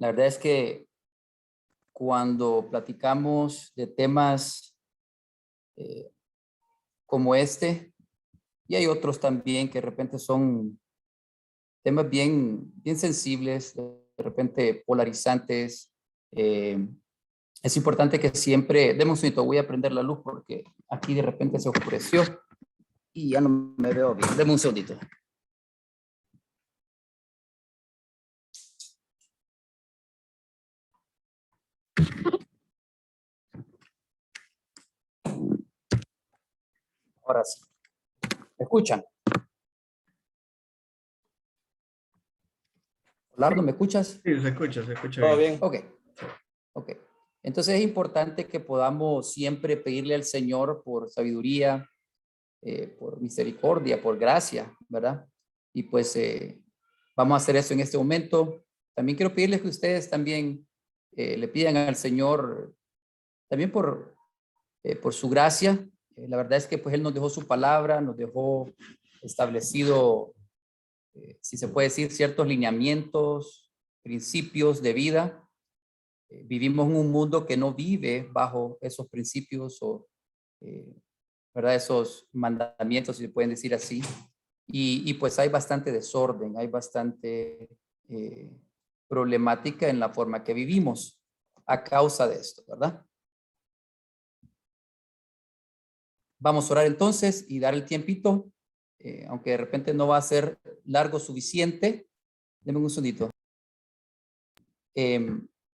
La verdad es que cuando platicamos de temas como este, y hay otros también que de repente son temas bien sensibles, de repente polarizantes, es importante que siempre, demos un minuto, voy a prender la luz porque aquí de repente se oscureció y ya no me veo bien. Deme un segundito. Ahora sí. ¿Me escuchan? Lardo, ¿me escuchas? Sí, se escucha ¿Todo bien. bien? Ok. Entonces es importante que podamos siempre pedirle al Señor por sabiduría, por misericordia, por gracia, ¿verdad? Y pues vamos a hacer eso en este momento. También quiero pedirles que ustedes también le pidan al Señor también por su gracia. La verdad es que pues Él nos dejó su palabra, nos dejó establecido, si se puede decir, ciertos lineamientos, principios de vida. Vivimos en un mundo que no vive bajo esos principios o, ¿verdad? Esos mandamientos, si se pueden decir así. Y pues hay bastante desorden, hay bastante problemática en la forma que vivimos a causa de esto, ¿verdad? Vamos a orar entonces y dar el tiempito, aunque de repente no va a ser largo suficiente. Deme un segundito.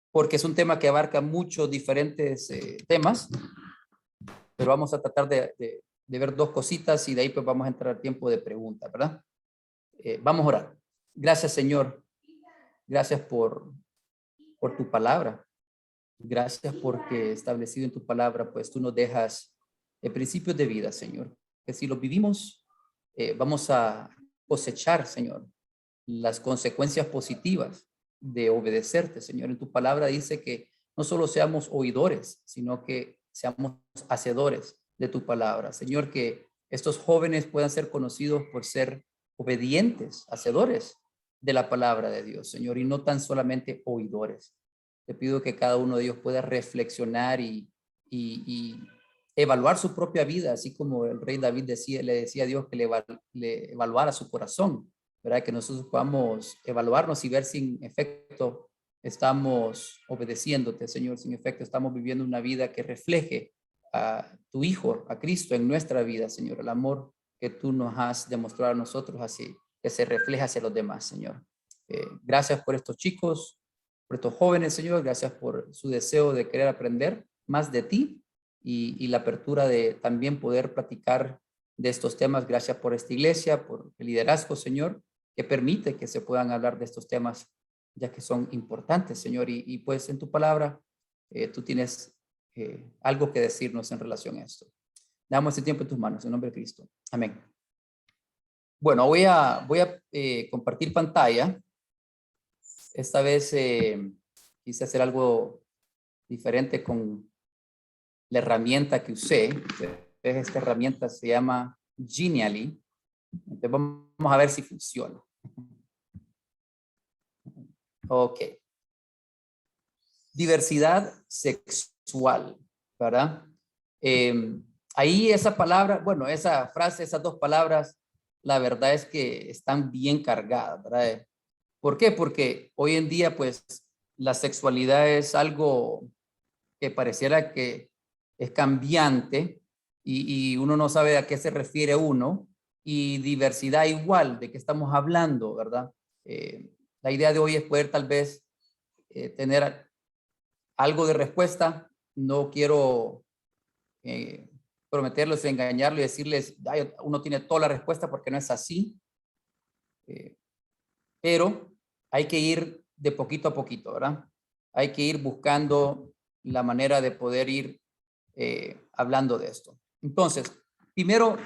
Porque es un tema que abarca muchos diferentes temas, pero vamos a tratar de ver dos cositas y de ahí pues vamos a entrar al tiempo de preguntas, ¿verdad? Vamos a orar. Gracias, Señor. Gracias por tu palabra. Gracias porque establecido en tu palabra, pues tú nos dejas principios de vida, Señor. Que si los vivimos, vamos a cosechar, Señor, las consecuencias positivas de obedecerte, Señor. En tu palabra dice que no solo seamos oidores, sino que seamos hacedores de tu palabra. Señor, que estos jóvenes puedan ser conocidos por ser obedientes, hacedores de la palabra de Dios, Señor, y no tan solamente oidores. Te pido que cada uno de ellos pueda reflexionar y evaluar su propia vida, así como el rey David le decía a Dios que le evaluara su corazón, ¿verdad? Que nosotros podamos evaluarnos y ver si en efecto estamos obedeciéndote, Señor, si en efecto estamos viviendo una vida que refleje a tu Hijo, a Cristo en nuestra vida, Señor, el amor que tú nos has demostrado a nosotros, así que se refleja hacia los demás, Señor. Gracias por estos chicos, por estos jóvenes, Señor, gracias por su deseo de querer aprender más de ti y la apertura de también poder platicar de estos temas. Gracias por esta iglesia, por el liderazgo, Señor, que permite que se puedan hablar de estos temas, ya que son importantes, Señor. Y pues en tu palabra, tú tienes algo que decirnos en relación a esto. Damos este tiempo en tus manos, en nombre de Cristo. Amén. Bueno, voy a compartir pantalla. Esta vez quise hacer algo diferente con la herramienta que usé. Esta herramienta se llama Genially. Entonces vamos a ver si funciona. Ok. Diversidad sexual, ¿verdad? Ahí esa palabra, bueno, esa frase, esas dos palabras, la verdad es que están bien cargadas, ¿verdad? ¿Por qué? Porque hoy en día, pues, la sexualidad es algo que pareciera que es cambiante y uno no sabe a qué se refiere uno, y diversidad igual, de qué estamos hablando, ¿verdad? La idea de hoy es poder tal vez tener algo de respuesta. No quiero prometerles, engañarles y decirles, ay, uno tiene toda la respuesta porque no es así, pero hay que ir de poquito a poquito, ¿verdad? Hay que ir buscando la manera de poder ir hablando de esto. Entonces, primero,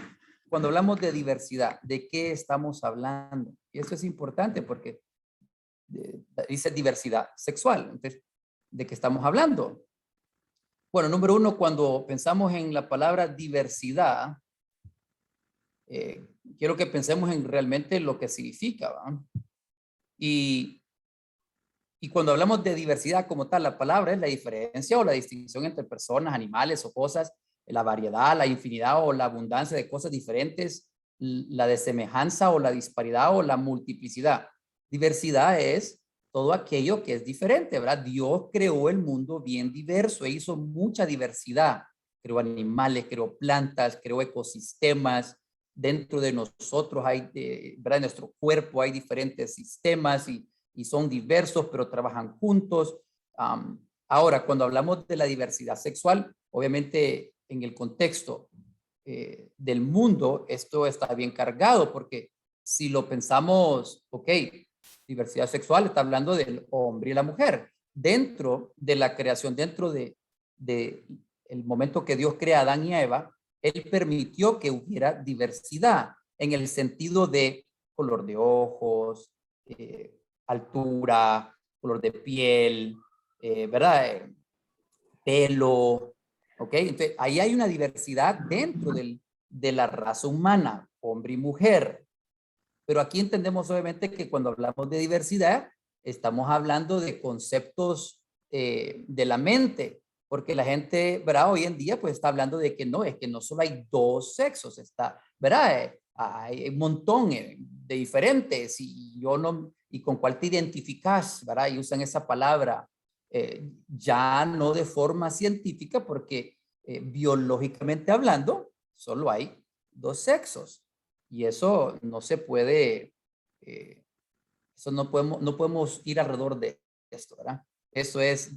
cuando hablamos de diversidad, ¿de qué estamos hablando? Y eso es importante porque dice diversidad sexual. Entonces, ¿de qué estamos hablando? Bueno, número uno, cuando pensamos en la palabra diversidad, quiero que pensemos en realmente lo que significa, ¿va? Y Y cuando hablamos de diversidad como tal, la palabra es la diferencia o la distinción entre personas, animales o cosas, la variedad, la infinidad o la abundancia de cosas diferentes, la desemejanza o la disparidad o la multiplicidad. Diversidad es todo aquello que es diferente, ¿verdad? Dios creó el mundo bien diverso e hizo mucha diversidad. Creó animales, creó plantas, creó ecosistemas. Dentro de nosotros hay, ¿verdad? En nuestro cuerpo hay diferentes sistemas y son diversos, pero trabajan juntos. Ahora, cuando hablamos de la diversidad sexual, obviamente en el contexto del mundo, esto está bien cargado, porque si lo pensamos, ok, diversidad sexual está hablando del hombre y la mujer. Dentro de la creación, dentro de el momento que Dios crea a Adán y a Eva, Él permitió que hubiera diversidad en el sentido de color de ojos, altura, color de piel, ¿verdad? Pelo, ¿ok? Entonces, ahí hay una diversidad dentro de la raza humana, hombre y mujer. Pero aquí entendemos obviamente que cuando hablamos de diversidad, estamos hablando de conceptos de la mente, porque la gente, ¿verdad? Hoy en día pues está hablando de que no, es que no solo hay dos sexos, está, ¿verdad? Hay un montón de diferentes y yo no, y con cuál te identificas, ¿verdad? Y usan esa palabra ya no de forma científica porque biológicamente hablando, solo hay dos sexos. Y eso no se puede, eh, eso no podemos ir alrededor de esto, ¿verdad? Eso es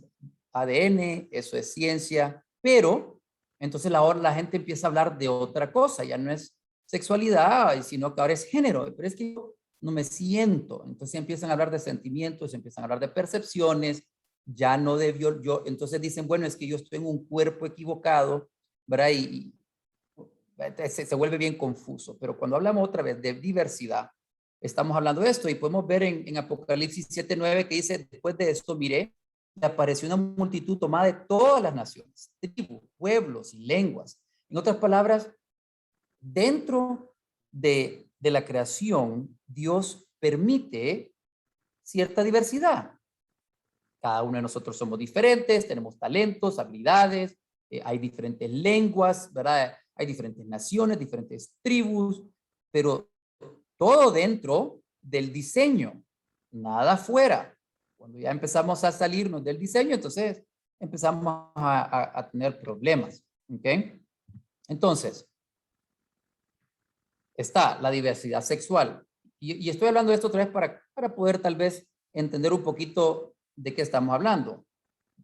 ADN, eso es ciencia, pero entonces ahora la gente empieza a hablar de otra cosa, ya no es sexualidad, sino que ahora es género, pero es que yo no me siento, entonces empiezan a hablar de sentimientos, empiezan a hablar de percepciones, ya no de yo, entonces dicen, bueno, es que yo estoy en un cuerpo equivocado, ¿verdad? Y se vuelve bien confuso, pero cuando hablamos otra vez de diversidad, estamos hablando de esto y podemos ver en Apocalipsis 7:9 que dice, después de esto miré, y apareció una multitud tomada de todas las naciones, tribus, pueblos y lenguas. En otras palabras, dentro de la creación, Dios permite cierta diversidad. Cada uno de nosotros somos diferentes, tenemos talentos, habilidades, hay diferentes lenguas, ¿verdad? Hay diferentes naciones, diferentes tribus, pero todo dentro del diseño, nada fuera. Cuando ya empezamos a salirnos del diseño, entonces empezamos a tener problemas, ¿ok? Entonces, está la diversidad sexual. Y estoy hablando de esto otra vez para poder tal vez entender un poquito de qué estamos hablando.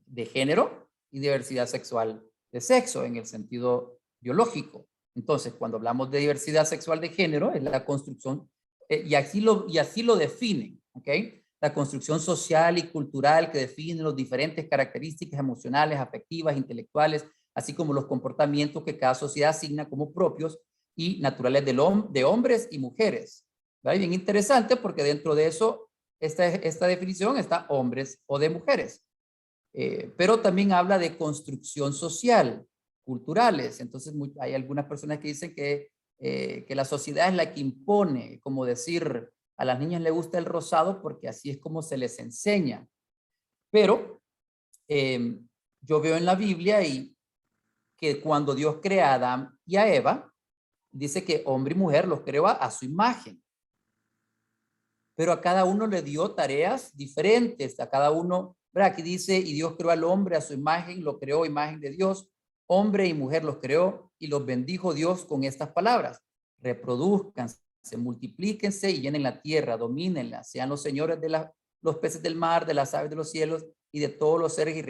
De género y diversidad sexual de sexo en el sentido biológico. Entonces, cuando hablamos de diversidad sexual de género, es la construcción, y así lo definen, ¿ok? La construcción social y cultural que define las diferentes características emocionales, afectivas, intelectuales, así como los comportamientos que cada sociedad asigna como propios y naturales de hombres y mujeres. ¿Vale? Bien interesante porque dentro de eso, esta definición está hombres o de mujeres. Pero también habla de construcción social, culturales. Entonces hay algunas personas que dicen que la sociedad es la que impone, como decir, a las niñas les gusta el rosado porque así es como se les enseña. Pero eh, yo veo en la Biblia que cuando Dios crea a Adán y a Eva, dice que hombre y mujer los creó a su imagen. Pero a cada uno le dio tareas diferentes, a cada uno, ¿verdad? Aquí dice, y Dios creó al hombre a su imagen, lo creó imagen de Dios, hombre y mujer los creó y los bendijo Dios con estas palabras: reproduzcanse, multiplíquense y llenen la tierra, domínenla, sean los señores de los peces del mar, de las aves de los cielos y de todos los seres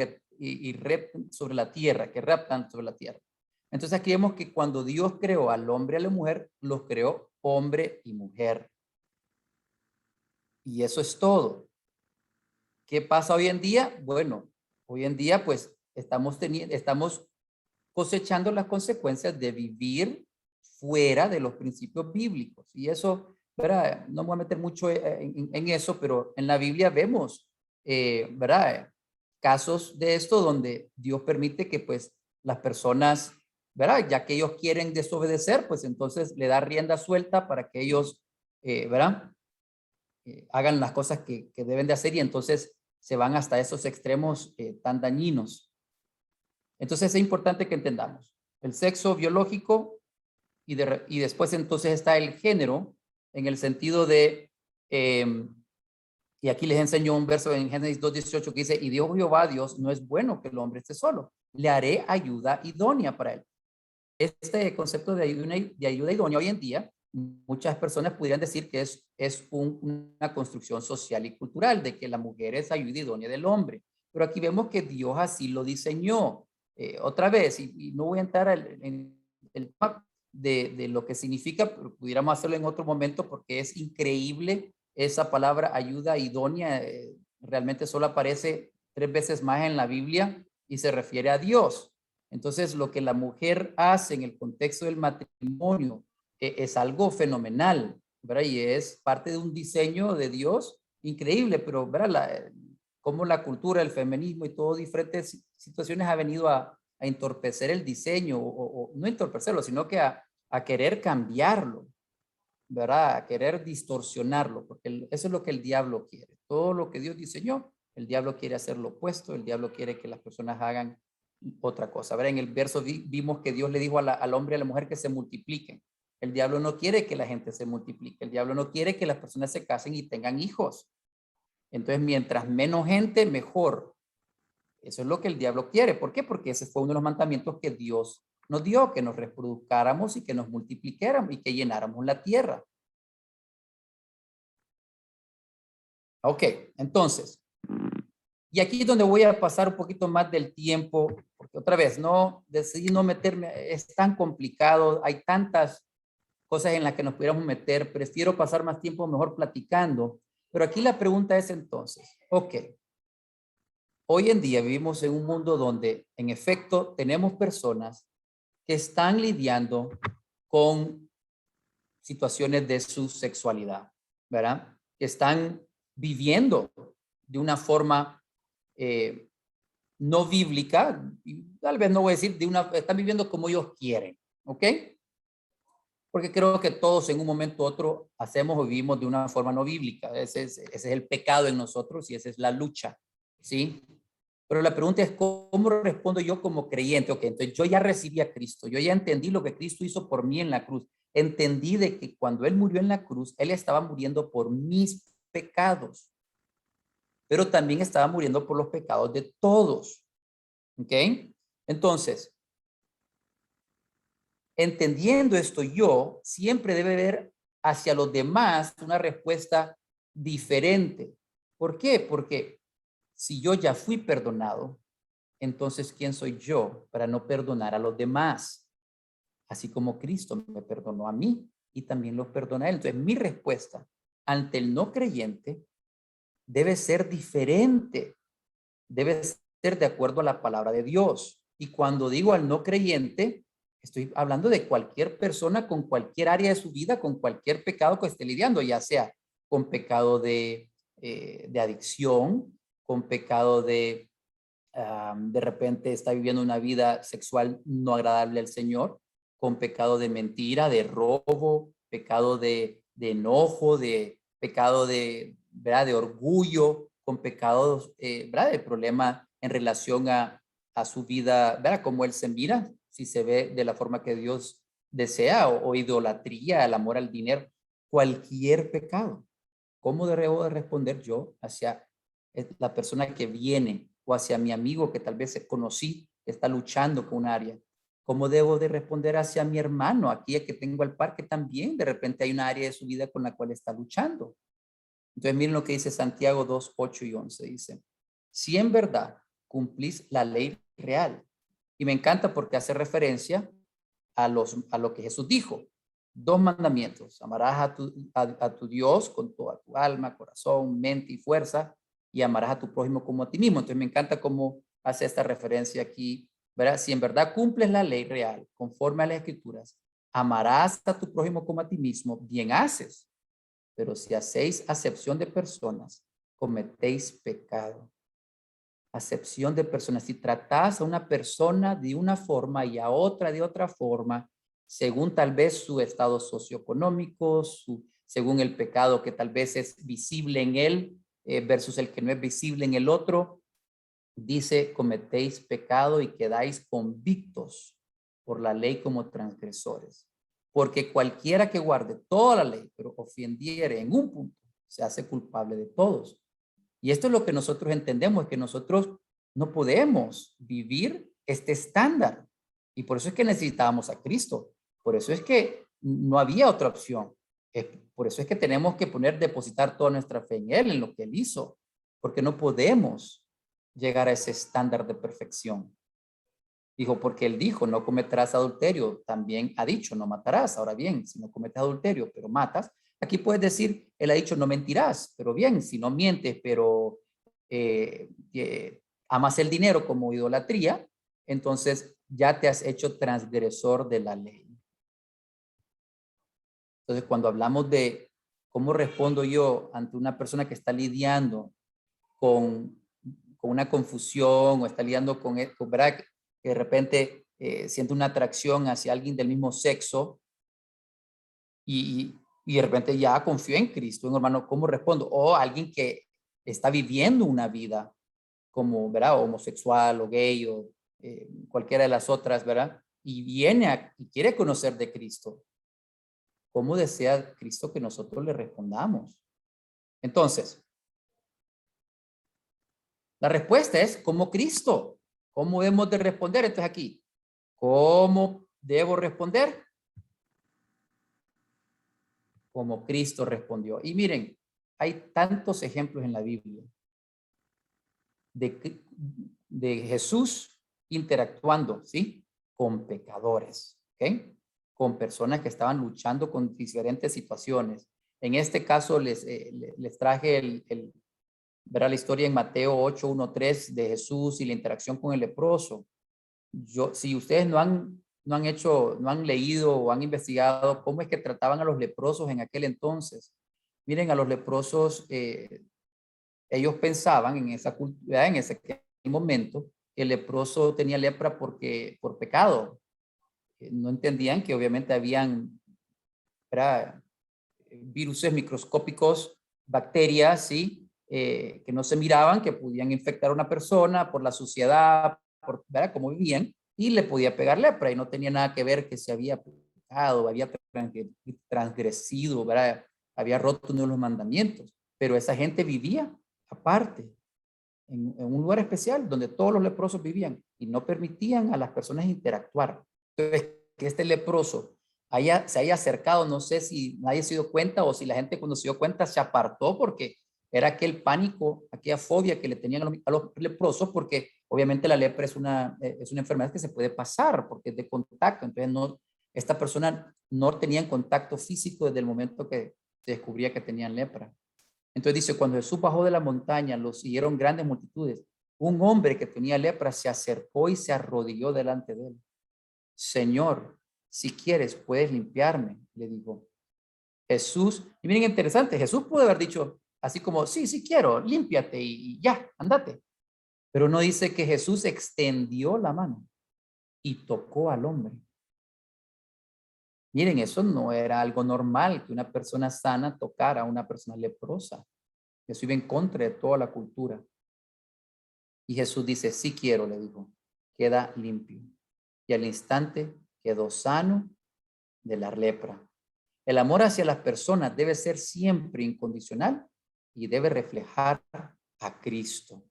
sobre la tierra, que raptan sobre la tierra. Entonces aquí vemos que cuando Dios creó al hombre y a la mujer, los creó hombre y mujer. Y eso es todo. ¿Qué pasa hoy en día? Bueno, hoy en día pues estamos cosechando las consecuencias de vivir fuera de los principios bíblicos. Y eso, ¿verdad? No me voy a meter mucho en eso, pero en la Biblia vemos, ¿verdad? Casos de esto donde Dios permite que pues las personas, ¿verdad? Ya que ellos quieren desobedecer, pues entonces le da rienda suelta para que ellos, ¿verdad? Hagan las cosas que deben de hacer y entonces se van hasta esos extremos tan dañinos. Entonces es importante que entendamos el sexo biológico y después entonces está el género en el sentido de, y aquí les enseño un verso en Génesis 2:18 que dice, y dijo Jehová Dios, no es bueno que el hombre esté solo, le haré ayuda idónea para él. Este concepto de ayuda idónea hoy en día, muchas personas pudieran decir que es una construcción social y cultural, de que la mujer es ayuda idónea del hombre. Pero aquí vemos que Dios así lo diseñó. Otra vez, y no voy a entrar en el tema de lo que significa, pero pudiéramos hacerlo en otro momento porque es increíble esa palabra ayuda idónea. Realmente solo aparece 3 veces más en la Biblia y se refiere a Dios. Entonces, lo que la mujer hace en el contexto del matrimonio es algo fenomenal, ¿verdad? Y es parte de un diseño de Dios increíble, pero ¿verdad? Cómo la cultura, el feminismo y todo diferentes situaciones ha venido a entorpecer el diseño, o no entorpecerlo, sino que a querer cambiarlo, ¿verdad? A querer distorsionarlo, porque eso es lo que el diablo quiere. Todo lo que Dios diseñó, el diablo quiere hacer lo opuesto, el diablo quiere que las personas hagan otra cosa. ¿Verdad? En el verso vimos que Dios le dijo al hombre y a la mujer que se multipliquen. El diablo no quiere que la gente se multiplique. El diablo no quiere que las personas se casen y tengan hijos. Entonces, mientras menos gente, mejor. Eso es lo que el diablo quiere. ¿Por qué? Porque ese fue uno de los mandamientos que Dios nos dio, que nos reproduzcáramos y que nos multiplicáramos y que llenáramos la tierra. Ok, entonces, y aquí es donde voy a pasar un poquito más del tiempo, porque otra vez, no, decidí no meterme, es tan complicado, hay tantas cosas en las que nos pudiéramos meter, prefiero pasar más tiempo mejor platicando, pero aquí la pregunta es entonces, ok, hoy en día vivimos en un mundo donde en efecto tenemos personas que están lidiando con situaciones de su sexualidad, ¿verdad? Que están viviendo de una forma no bíblica, y tal vez no voy a decir están viviendo como ellos quieren, ¿ok? Porque creo que todos en un momento u otro hacemos o vivimos de una forma no bíblica. Ese es el pecado en nosotros y esa es la lucha, ¿sí? Pero la pregunta es, ¿cómo respondo yo como creyente? Ok, entonces yo ya recibí a Cristo, yo ya entendí lo que Cristo hizo por mí en la cruz. Entendí de que cuando Él murió en la cruz, Él estaba muriendo por mis pecados, pero también estaba muriendo por los pecados de todos. ¿Ok? Entonces, entendiendo esto, yo siempre debe ver hacia los demás una respuesta diferente. ¿Por qué? Porque si yo ya fui perdonado, entonces, ¿quién soy yo para no perdonar a los demás? Así como Cristo me perdonó a mí y también los perdona a él. Entonces, mi respuesta ante el no creyente debe ser diferente, debe ser de acuerdo a la palabra de Dios. Y cuando digo al no creyente, estoy hablando de cualquier persona con cualquier área de su vida, con cualquier pecado que esté lidiando, ya sea con pecado de adicción, con pecado de repente está viviendo una vida sexual no agradable al Señor, con pecado de mentira, de robo, pecado de enojo, de pecado ¿verdad? De orgullo, con pecados, ¿verdad? De problema en relación a su vida, ¿verdad? Como él se mira, si se ve de la forma que Dios desea, o idolatría, el amor al dinero, cualquier pecado. ¿Cómo debo de responder yo hacia la persona que viene o hacia mi amigo que tal vez conocí, que está luchando con un área? ¿Cómo debo de responder hacia mi hermano, aquí que tengo al par, que también de repente hay una área de su vida con la cual está luchando? Entonces miren lo que dice Santiago 2, 8 y 11. Dice, si en verdad cumplís la ley real. Y me encanta porque hace referencia a lo que Jesús dijo. 2 mandamientos. Amarás a tu Dios con toda tu alma, corazón, mente y fuerza, y amarás a tu prójimo como a ti mismo. Entonces me encanta cómo hace esta referencia aquí, ¿verdad? Si en verdad cumples la ley real, conforme a las escrituras, amarás a tu prójimo como a ti mismo, bien haces. Pero si hacéis acepción de personas, cometéis pecado. Acepción de personas. Si tratás a una persona de una forma y a otra de otra forma, según tal vez su estado socioeconómico, según el pecado que tal vez es visible en él, versus el que no es visible en el otro, dice, cometéis pecado y quedáis convictos por la ley como transgresores. Porque cualquiera que guarde toda la ley, pero ofendiere en un punto, se hace culpable de todos. Y esto es lo que nosotros entendemos, es que nosotros no podemos vivir este estándar. Y por eso es que necesitábamos a Cristo. Por eso es que no había otra opción. Por eso es que tenemos que depositar toda nuestra fe en Él, en lo que Él hizo. Porque no podemos llegar a ese estándar de perfección. Dijo, porque Él dijo, no cometerás adulterio. También ha dicho, no matarás. Ahora bien, si no cometes adulterio, pero matas, aquí puedes decir, Él ha dicho, no mentirás. Pero bien, si no mientes, pero amas el dinero como idolatría, entonces ya te has hecho transgresor de la ley. Entonces, cuando hablamos de cómo respondo yo ante una persona que está lidiando con una confusión o está lidiando con ¿verdad? Que de repente siente una atracción hacia alguien del mismo sexo y de repente ya confío en Cristo, hermano, ¿cómo respondo? O alguien que está viviendo una vida como, ¿verdad? Homosexual o gay o cualquiera de las otras, ¿verdad? Y viene y quiere conocer de Cristo. ¿Cómo desea Cristo que nosotros le respondamos? Entonces, la respuesta es como Cristo. ¿Cómo debemos de responder? Entonces aquí, ¿cómo debo responder? Como Cristo respondió. Y miren, hay tantos ejemplos en la Biblia de Jesús interactuando, ¿sí? Con pecadores, ¿ok? Con personas que estaban luchando con diferentes situaciones. En este caso les traje verá la historia en Mateo 8, 1, 3 de Jesús y la interacción con el leproso. Si ustedes no han leído o han investigado cómo es que trataban a los leprosos en aquel entonces, miren, a los leprosos, ellos pensaban en esa cultura, en ese momento, que el leproso tenía lepra por pecado. No entendían que obviamente habían virus microscópicos, bacterias, ¿sí? Que no se miraban, que podían infectar a una persona por la suciedad, por cómo vivían, y le podía pegar lepra, y no tenía nada que ver que se había pecado, había transgresido, ¿verdad? Había roto uno de los mandamientos, pero esa gente vivía aparte, en un lugar especial donde todos los leprosos vivían, y no permitían a las personas interactuar. Entonces, que este leproso se haya acercado, no sé si nadie se dio cuenta o si la gente cuando se dio cuenta se apartó porque era aquel pánico, aquella fobia que le tenían a los leprosos, porque obviamente la lepra es una enfermedad que se puede pasar porque es de contacto. Entonces, esta persona no tenía contacto físico desde el momento que se descubría que tenían lepra. Entonces dice, cuando Jesús bajó de la montaña, lo siguieron grandes multitudes. Un hombre que tenía lepra se acercó y se arrodilló delante de él. Señor, si quieres, puedes limpiarme, le dijo. Jesús, y miren interesante, Jesús pudo haber dicho así como, sí quiero, límpiate y ya, andate. Pero no dice que Jesús extendió la mano y tocó al hombre. Miren, eso no era algo normal que una persona sana tocara a una persona leprosa. Eso iba en contra de toda la cultura. Y Jesús dice, sí quiero, le dijo, queda limpio. Y al instante quedó sano de la lepra. El amor hacia las personas debe ser siempre incondicional y debe reflejar a Cristo.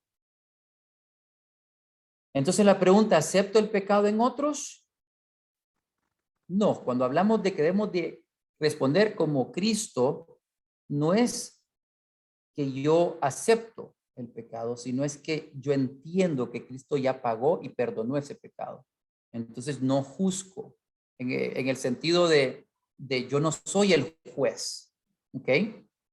Entonces la pregunta, ¿acepto el pecado en otros? No, cuando hablamos de que debemos de responder como Cristo, no es que yo acepto el pecado, sino es que yo entiendo que Cristo ya pagó y perdonó ese pecado. Entonces no juzgo en el sentido de yo no soy el juez, ¿ok?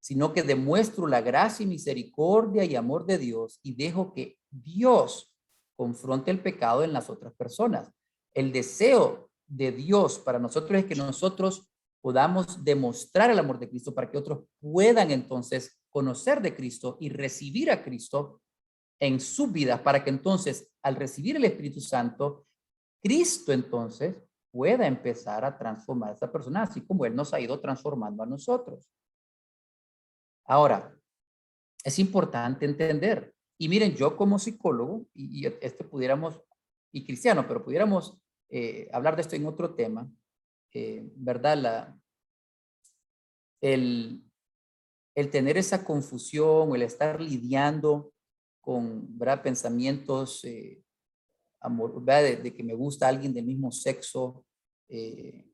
Sino que demuestro la gracia y misericordia y amor de Dios y dejo que Dios confronte el pecado en las otras personas. El deseo de Dios para nosotros es que nosotros podamos demostrar el amor de Cristo para que otros puedan entonces conocer de Cristo y recibir a Cristo en sus vidas, para que entonces al recibir el Espíritu Santo, Cristo entonces pueda empezar a transformar a esa persona, así como Él nos ha ido transformando a nosotros. Ahora, Es importante entender. Y miren, yo como psicólogo, y pudiéramos, y cristiano, pero pudiéramos hablar de esto en otro tema, ¿verdad? El, el tener esa confusión, el estar lidiando con, ¿verdad? Pensamientos, amor, ¿verdad? De que me gusta alguien del mismo sexo. eh,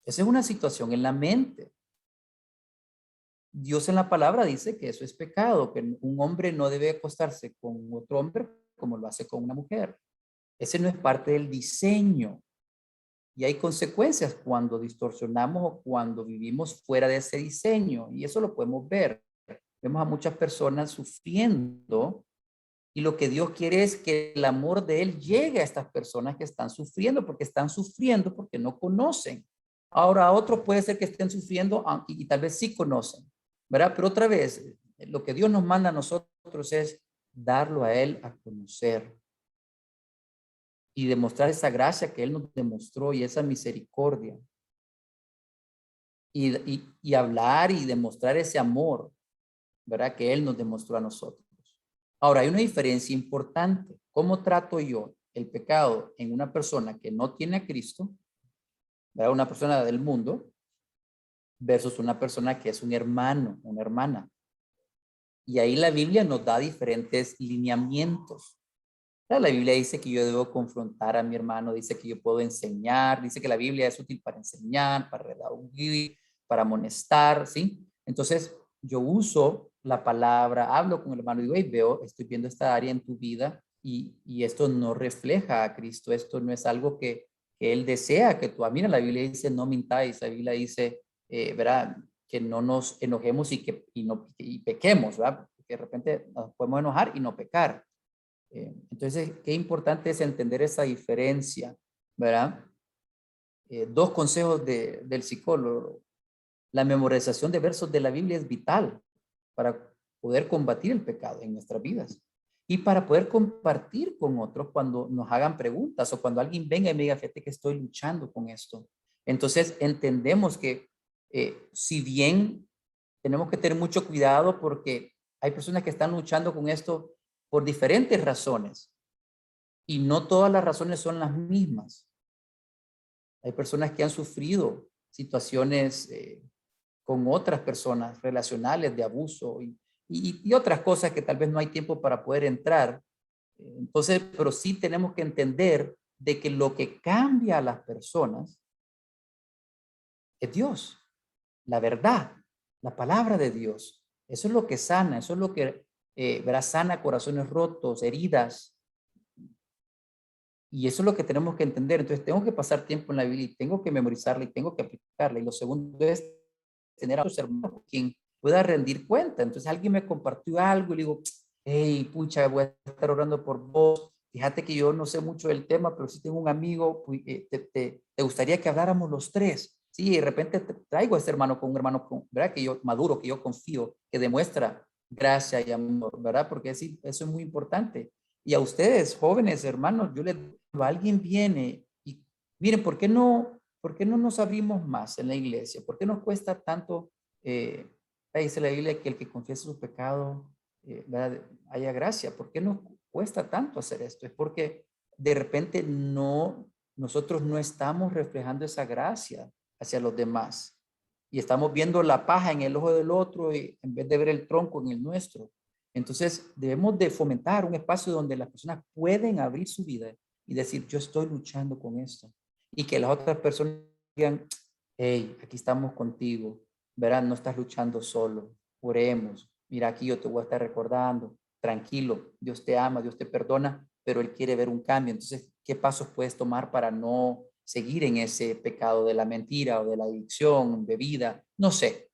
Esa es una situación en la mente. Dios en la palabra dice que eso es pecado, que un hombre no debe acostarse con otro hombre como lo hace con una mujer. Ese no es parte del diseño. Y hay consecuencias cuando distorsionamos o cuando vivimos fuera de ese diseño. Y eso lo podemos ver. Vemos a muchas personas sufriendo y lo que Dios quiere es que el amor de Él llegue a estas personas que están sufriendo porque no conocen. Ahora, a otros puede ser que estén sufriendo y tal vez sí conocen, ¿verdad? Pero otra vez, lo que Dios nos manda a nosotros es darlo a Él a conocer y demostrar esa gracia que Él nos demostró y esa misericordia y hablar y demostrar ese amor, ¿verdad? Que Él nos demostró a nosotros. Ahora, hay una diferencia importante. ¿Cómo trato yo el pecado en una persona que no tiene a Cristo, ¿verdad? Una persona del mundo, versus una persona que es un hermano, una hermana? Y ahí la Biblia nos da diferentes lineamientos. La Biblia dice que yo debo confrontar a mi hermano, dice que yo puedo enseñar, dice que la Biblia es útil para enseñar, para redarguir, para amonestar, ¿sí? Entonces, yo uso la palabra, hablo con el hermano y digo, hey, estoy viendo esta área en tu vida y esto no refleja a Cristo, esto no es algo que Él desea que tú, mira, la Biblia dice, no mintáis, la Biblia dice, ¿verdad? Que no nos enojemos y pequemos, ¿verdad? Porque de repente nos podemos enojar y no pecar. Entonces, qué importante es entender esa diferencia, ¿verdad? Dos consejos del psicólogo. La memorización de versos de la Biblia es vital para poder combatir el pecado en nuestras vidas y para poder compartir con otros cuando nos hagan preguntas o cuando alguien venga y me diga, fíjate que estoy luchando con esto. Entonces, entendemos que si bien tenemos que tener mucho cuidado porque hay personas que están luchando con esto por diferentes razones y no todas las razones son las mismas. Hay personas que han sufrido situaciones con otras personas relacionales de abuso y otras cosas que tal vez no hay tiempo para poder entrar. Entonces, pero sí tenemos que entender de que lo que cambia a las personas es Dios, la verdad, la palabra de Dios. Eso es lo que sana, eso es lo que verá, sana corazones rotos, heridas. Y eso es lo que tenemos que entender. Entonces, tengo que pasar tiempo en la Biblia y tengo que memorizarla y tengo que aplicarla. Y lo segundo es tener a tus hermanos quien pueda rendir cuenta. Entonces, alguien me compartió algo y le digo, hey, pucha, voy a estar orando por vos. Fíjate que yo no sé mucho del tema, pero sí tengo un amigo, te gustaría que habláramos los tres. Sí, de repente te traigo a este hermano con un hermano, ¿verdad? Que yo maduro, que yo confío, que demuestra gracia y amor, ¿verdad? Porque sí, eso es muy importante. Y a ustedes, jóvenes hermanos, yo les digo, alguien viene y miren, por qué no nos abrimos más en la iglesia? ¿Por qué nos cuesta tanto? Dice la Biblia que el que confiesa su pecado, haya gracia. ¿Por qué nos cuesta tanto hacer esto? Es porque de repente nosotros no estamos reflejando esa gracia hacia los demás. Y estamos viendo la paja en el ojo del otro y en vez de ver el tronco en el nuestro. Entonces, debemos de fomentar un espacio donde las personas pueden abrir su vida y decir, yo estoy luchando con esto. Y que las otras personas digan, hey, aquí estamos contigo, verán, no estás luchando solo, oremos, mira, aquí yo te voy a estar recordando, tranquilo, Dios te ama, Dios te perdona, pero Él quiere ver un cambio. Entonces, ¿qué pasos puedes tomar para no seguir en ese pecado de la mentira o de la adicción, bebida? No sé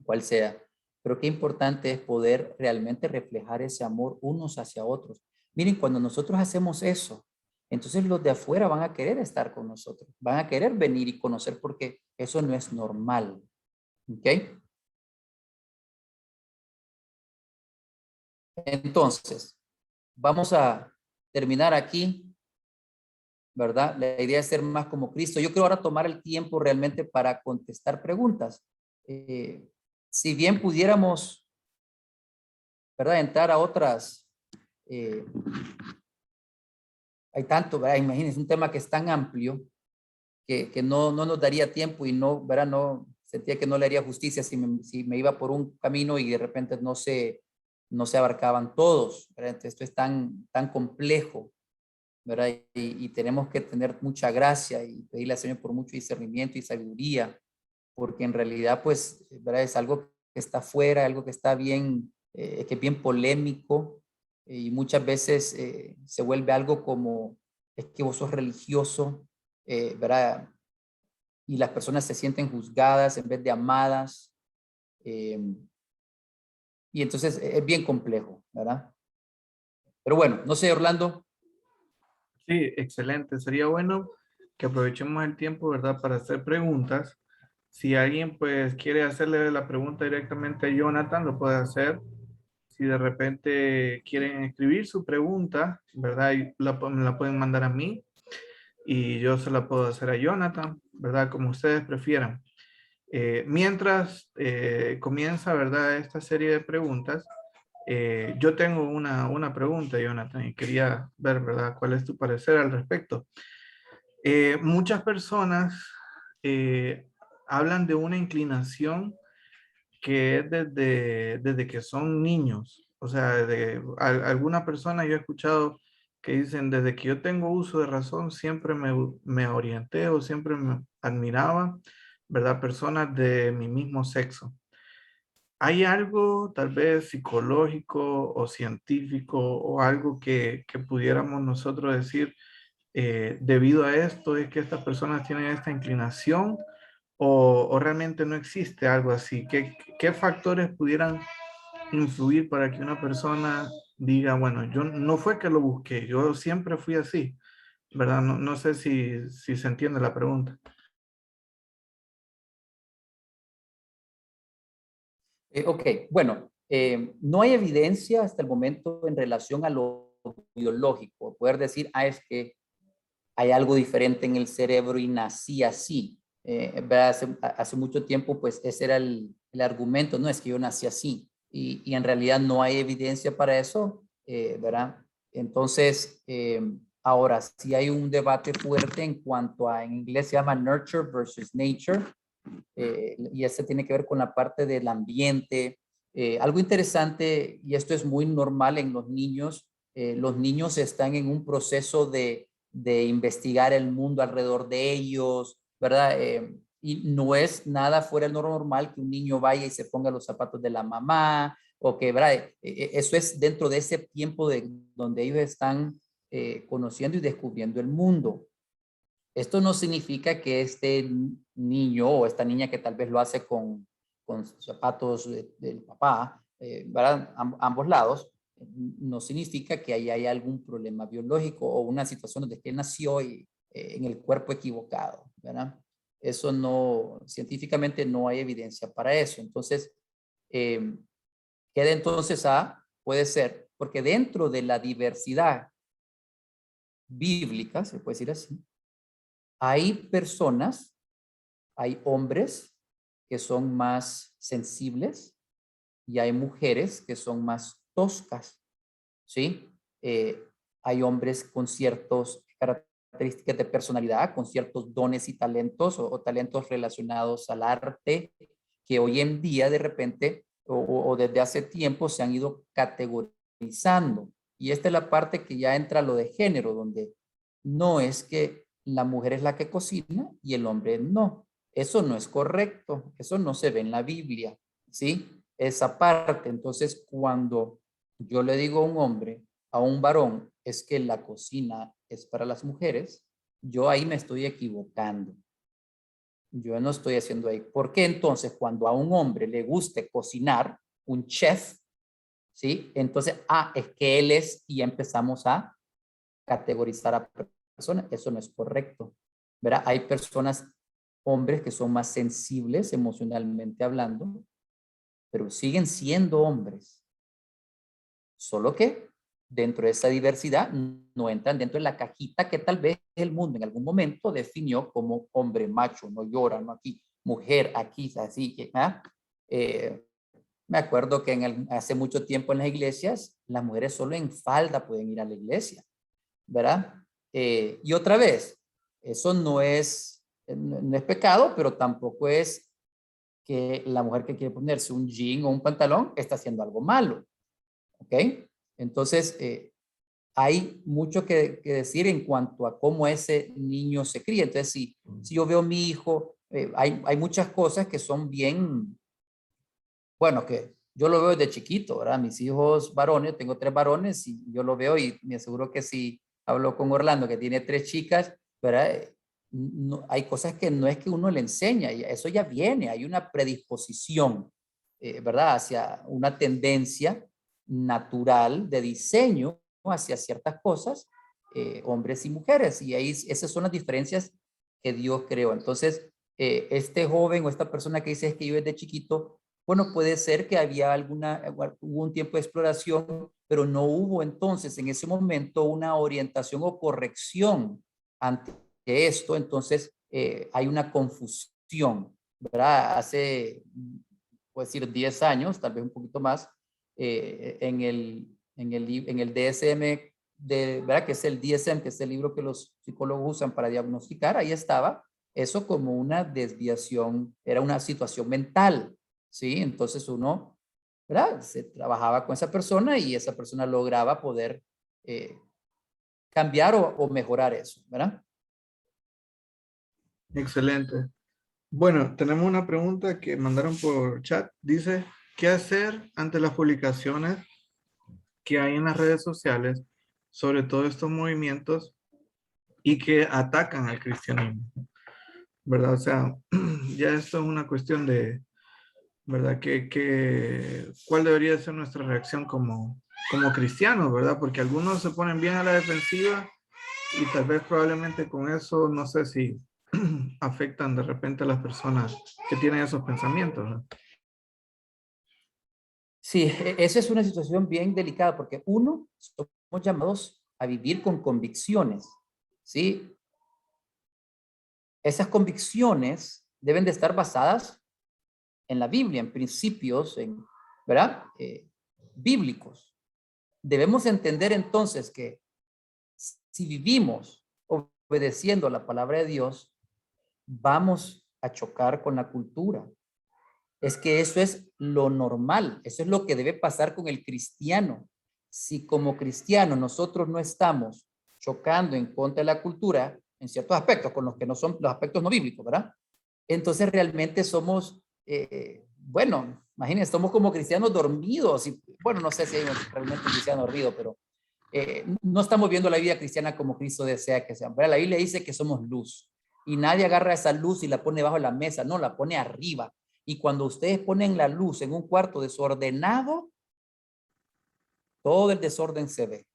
cuál sea, pero qué importante es poder realmente reflejar ese amor unos hacia otros. Miren, cuando nosotros hacemos eso, entonces los de afuera van a querer estar con nosotros, van a querer venir y conocer porque eso no es normal. ¿Ok? Entonces, vamos a terminar aquí, ¿verdad? La idea es ser más como Cristo. Yo quiero ahora tomar el tiempo realmente para contestar preguntas. Si bien pudiéramos ¿verdad? Entrar a otras, hay tanto, ¿verdad? Imagínense, un tema que es tan amplio que no nos daría tiempo y no, ¿verdad? No, sentía que no le haría justicia si me iba por un camino y de repente no se abarcaban todos, ¿verdad? Entonces, esto es tan complejo, ¿verdad? Y tenemos que tener mucha gracia y pedirle al Señor por mucho discernimiento y sabiduría, porque en realidad, pues, ¿verdad? Es algo que está fuera, algo que está bien, que es bien polémico y muchas veces se vuelve algo como, es que vos sos religioso, ¿verdad? Y las personas se sienten juzgadas en vez de amadas. eh, y entonces es bien complejo, ¿verdad? Pero bueno, no sé, Orlando. Sí, excelente. Sería bueno que aprovechemos el tiempo, ¿verdad? Para hacer preguntas. Si alguien pues quiere hacerle la pregunta directamente a Jonathan, lo puede hacer. Si de repente quieren escribir su pregunta, ¿verdad? Y me la pueden mandar a mí y yo se la puedo hacer a Jonathan, ¿verdad? Como ustedes prefieran. Mientras comienza, ¿verdad? Esta serie de preguntas, yo tengo una pregunta, Jonathan, y quería ver, ¿verdad? ¿Cuál es tu parecer al respecto? Muchas personas eh, hablan de una inclinación que es desde que son niños. O sea, alguna persona yo he escuchado que dicen, desde que yo tengo uso de razón, siempre me orienté o siempre me admiraba, ¿verdad? Personas de mi mismo sexo. ¿Hay algo tal vez psicológico o científico o algo que pudiéramos nosotros decir, debido a esto es que estas personas tienen esta inclinación o realmente no existe algo así? ¿Qué factores pudieran influir para que una persona diga, bueno, yo no fue que lo busqué, yo siempre fui así, ¿verdad? No sé si se entiende la pregunta. Ok, bueno, no hay evidencia hasta el momento en relación a lo biológico. Poder decir, es que hay algo diferente en el cerebro y nací así. ¿Verdad? Hace mucho tiempo, pues ese era el argumento, no es que yo nací así. Y en realidad no hay evidencia para eso, ¿verdad? Entonces, ahora sí hay un debate fuerte en cuanto a, en inglés se llama nurture versus nature, y este tiene que ver con la parte del ambiente. Algo interesante, y esto es muy normal en los niños están en un proceso de investigar el mundo alrededor de ellos, ¿verdad? Y no es nada fuera de lo normal que un niño vaya y se ponga los zapatos de la mamá, o que, ¿verdad? Eso es dentro de ese tiempo donde ellos están conociendo y descubriendo el mundo. Esto no significa que este niño o esta niña que tal vez lo hace con zapatos del papá, ¿verdad? Ambos lados, no significa que ahí hay algún problema biológico o una situación donde que nació en el cuerpo equivocado, ¿verdad? Eso no, científicamente no hay evidencia para eso. Entonces, eh, queda entonces puede ser, porque dentro de la diversidad bíblica, se puede decir así, hay personas, hay hombres que son más sensibles y hay mujeres que son más toscas, ¿sí? Hay hombres con ciertas características de personalidad, con ciertos dones y talentos o talentos relacionados al arte, que hoy en día de repente o desde hace tiempo se han ido categorizando. Y esta es la parte que ya entra lo de género, donde no es que la mujer es la que cocina y el hombre no. Eso no es correcto, eso no se ve en la Biblia, ¿sí? Esa parte. Entonces, cuando yo le digo a un hombre, a un varón, es que la cocina es para las mujeres, yo ahí me estoy equivocando. Yo no estoy haciendo ahí. ¿Por qué entonces cuando a un hombre le guste cocinar, un chef, ¿sí? Entonces, es que él es, y empezamos a categorizar a personas. Eso no es correcto, ¿verdad? Hay personas, hombres que son más sensibles emocionalmente hablando, pero siguen siendo hombres. Solo que dentro de esa diversidad no entran dentro de la cajita que tal vez el mundo en algún momento definió como hombre macho, no llora, no aquí, mujer aquí, así, ¿ah? Eh, Me acuerdo que hace mucho tiempo en las iglesias, las mujeres solo en falda pueden ir a la iglesia, ¿verdad? Y otra vez, eso no es pecado, pero tampoco es que la mujer que quiere ponerse un jean o un pantalón está haciendo algo malo, ¿ok? Entonces, hay mucho que decir en cuanto a cómo ese niño se cría. Entonces, si yo veo a mi hijo, hay muchas cosas que son bien, bueno, que yo lo veo desde chiquito, ¿verdad? Mis hijos varones, tengo 3 varones y yo lo veo y me aseguro que si hablo con Orlando, que tiene 3 chicas, ¿verdad? No, hay cosas que no es que uno le enseña, y eso ya viene, hay una predisposición, ¿verdad? Hacia una tendencia natural de diseño hacia ciertas cosas, hombres y mujeres, y ahí esas son las diferencias que Dios creó. Entonces, este joven o esta persona que dice es que yo desde chiquito, bueno, puede ser que hubo un tiempo de exploración, pero no hubo entonces en ese momento una orientación o corrección ante esto. Entonces, hay una confusión, ¿verdad? Hace, puedo decir, 10 años, tal vez un poquito más, en el DSM, ¿verdad? Que es el DSM, que es el libro que los psicólogos usan para diagnosticar, ahí estaba eso como una desviación, era una situación mental, ¿sí? Entonces uno, ¿verdad? Se trabajaba con esa persona y esa persona lograba poder cambiar o mejorar eso, ¿verdad? Excelente. Bueno, tenemos una pregunta que mandaron por chat. Dice, ¿qué hacer ante las publicaciones que hay en las redes sociales sobre todos estos movimientos y que atacan al cristianismo? ¿Verdad? O sea, ya esto es una cuestión de, ¿verdad? ¿Cuál debería ser nuestra reacción como cristianos, ¿verdad? Porque algunos se ponen bien a la defensiva y tal vez probablemente con eso, no sé si afectan de repente a las personas que tienen esos pensamientos, ¿no? Sí, esa es una situación bien delicada porque uno, somos llamados a vivir con convicciones, ¿sí? Esas convicciones deben de estar basadas en la Biblia, en principios, ¿verdad? Bíblicos. Debemos entender entonces que si vivimos obedeciendo la palabra de Dios, vamos a chocar con la cultura. Es que eso es lo normal, eso es lo que debe pasar con el cristiano. Si como cristiano nosotros no estamos chocando en contra de la cultura, en ciertos aspectos, con los que no son los aspectos no bíblicos, ¿verdad? Entonces realmente somos, bueno, imagínense, somos como cristianos dormidos. Y, bueno, no sé si hay realmente un cristiano dormido, pero no estamos viendo la vida cristiana como Cristo desea que sea. ¿Verdad? La Biblia dice que somos luz y nadie agarra esa luz y la pone bajo la mesa, no, la pone arriba. Y cuando ustedes ponen la luz en un cuarto desordenado, todo el desorden se ve.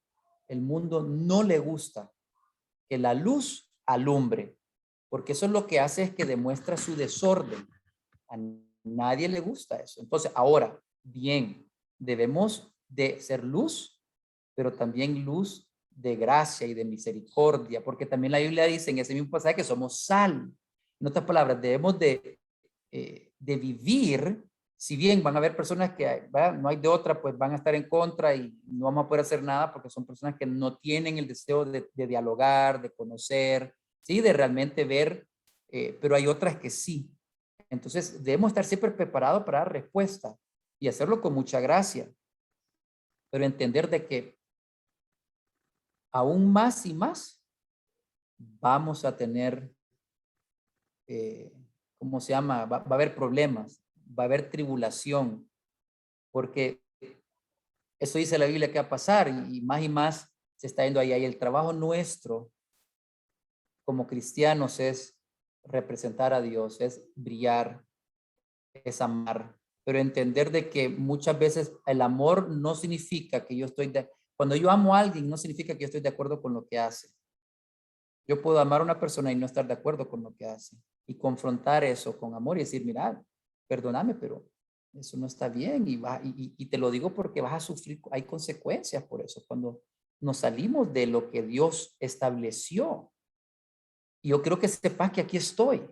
El mundo no le gusta que la luz alumbre, porque eso es lo que hace es que demuestra su desorden. A nadie le gusta eso. Entonces, ahora, bien, debemos de ser luz, pero también luz de gracia y de misericordia, porque también la Biblia dice en ese mismo pasaje que somos sal. En otras palabras, debemos de vivir, si bien van a haber personas que no hay de otra, pues van a estar en contra y no vamos a poder hacer nada porque son personas que no tienen el deseo de dialogar, de conocer, ¿sí? De realmente ver, pero hay otras que sí. Entonces debemos estar siempre preparados para dar respuesta y hacerlo con mucha gracia, pero entender de que aún más y más vamos a tener, eh, ¿cómo se llama? Va a haber problemas, va a haber tribulación, porque eso dice la Biblia que va a pasar y más se está yendo ahí. El trabajo nuestro como cristianos es representar a Dios, es brillar, es amar, pero entender de que muchas veces el amor no significa que yo cuando yo amo a alguien no significa que yo estoy de acuerdo con lo que hace. Yo puedo amar a una persona y no estar de acuerdo con lo que hace y confrontar eso con amor y decir, mira, perdóname, pero eso no está bien y te lo digo porque vas a sufrir, hay consecuencias por eso cuando nos salimos de lo que Dios estableció. Y yo creo que sepas que aquí estoy.